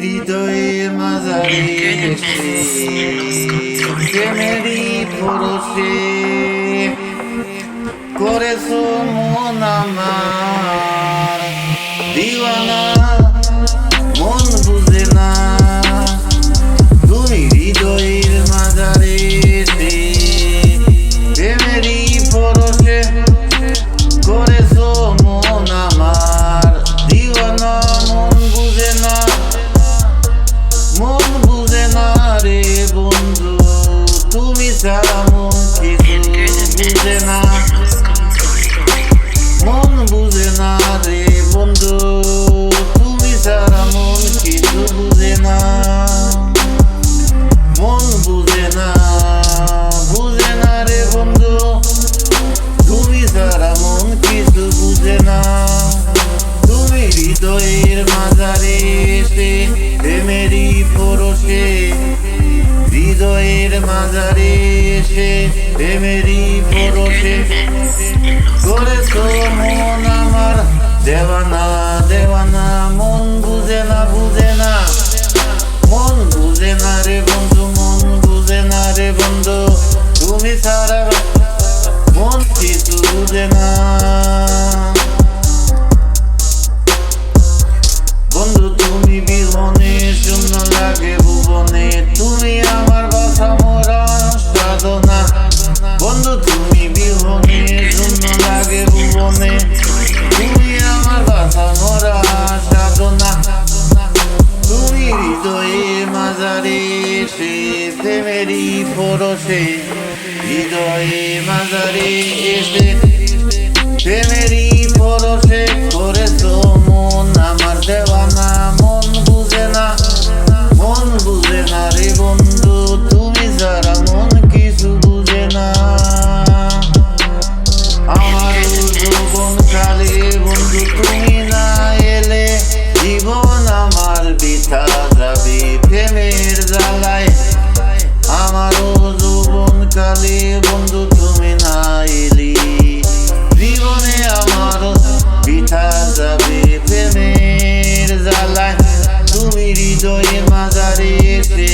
হৃদয়ের মাঝারে প্রেমেরই পরশে করেছো মন আমার দিওয়ানা, মন বুঝে না তুমি হৃদয়ের মাঝারে প্রেমেরই পরশে করেছো মন আমার দিওয়ানা, মন বুঝে না, মন বুঝে না রে বন্ধু, তুমি ছাড়া মন কিছু বুঝে না, মন বুঝে না রে বন্ধু, তুমি ছাড়া মন কিছু বুঝে না, মন বুঝে না, বুঝে না রে বন্ধু, তুমি ছাড়া মন কিছু বুঝে না। তুমি হৃদয়ের মাঝারে এসে প্রেমেরই পরশে, হৃদয়ের মাঝারে এসে প্রেমেরই পরশে করেছো মন আমার দেওয়ানা, দেওয়ানা, মন বুঝে না, বুঝে না, মন বুঝে না রে বন্ধু, মন বুঝে না রে বন্ধু, তুমি ছাড়া মন কিছু বুঝে না। বন্ধু তুমি বিহনে শূন্য লাগে ভুবনে, তুমি আমার বাসা মোরা সাধনা, বন্ধু তুমি বিহনে শূন্য লাগে ভুবনে, তুমি আমার বাসা মোরা সাধনা, তুমি হৃদয়ে মাঝারে এসে প্রেমেরই পরশে, হৃদয়ে মাঝারে এসে প্রেমেরই পরশে করেছো মন আমার দেওয়ানা, মন বুঝে না, মন বুঝে না রে বন্ধু, তুমি যারা মন কিছু বুঝে না। আমার জীবন কালে বন্ধু তুমি না এলে জীবন আমার বৃথা যাবে প্রেমের জ্বালায়, আমারও জীবন কালে বন্ধু তুমি না এলে জীবনে আমার বৃথা যাবে প্রেমের জ্বালায়, তুমি হৃদয়ের মাঝারে এসে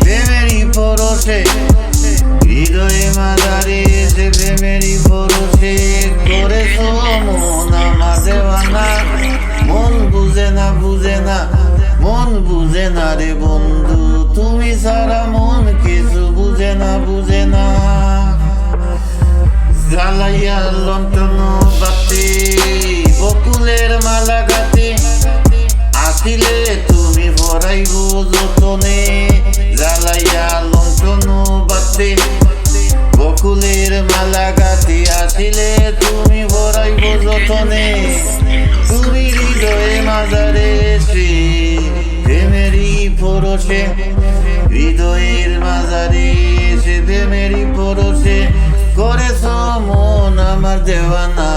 প্রেমেরই পরশে, হৃদয়ের মাঝারে এসে প্রেমেরই পরশে করেছো মন আমার দেওয়ানা, মন বুঝে না, বুঝে না, মন বুঝে না রে বন্ধু, তুমি ছাড়া মন কিছু বুঝে না, বুঝে না। জ্বালাইয়া লণ্ঠন বাতি বকুলের মালা গাতে আসিলে তুমি ভরাইব যতনে, জ্বালাইয়া লণ্ঠন বাতি বকুলের মালা গাতে আসিলে তুমি ভরাইব যতনে, তুমি হৃদয়ে মাঝারে এসে প্রেমেরই পরশে, হৃদয়ের মাঝারে এসে প্রেমেরই পরশে করেছো মন আমার দেওয়ানা।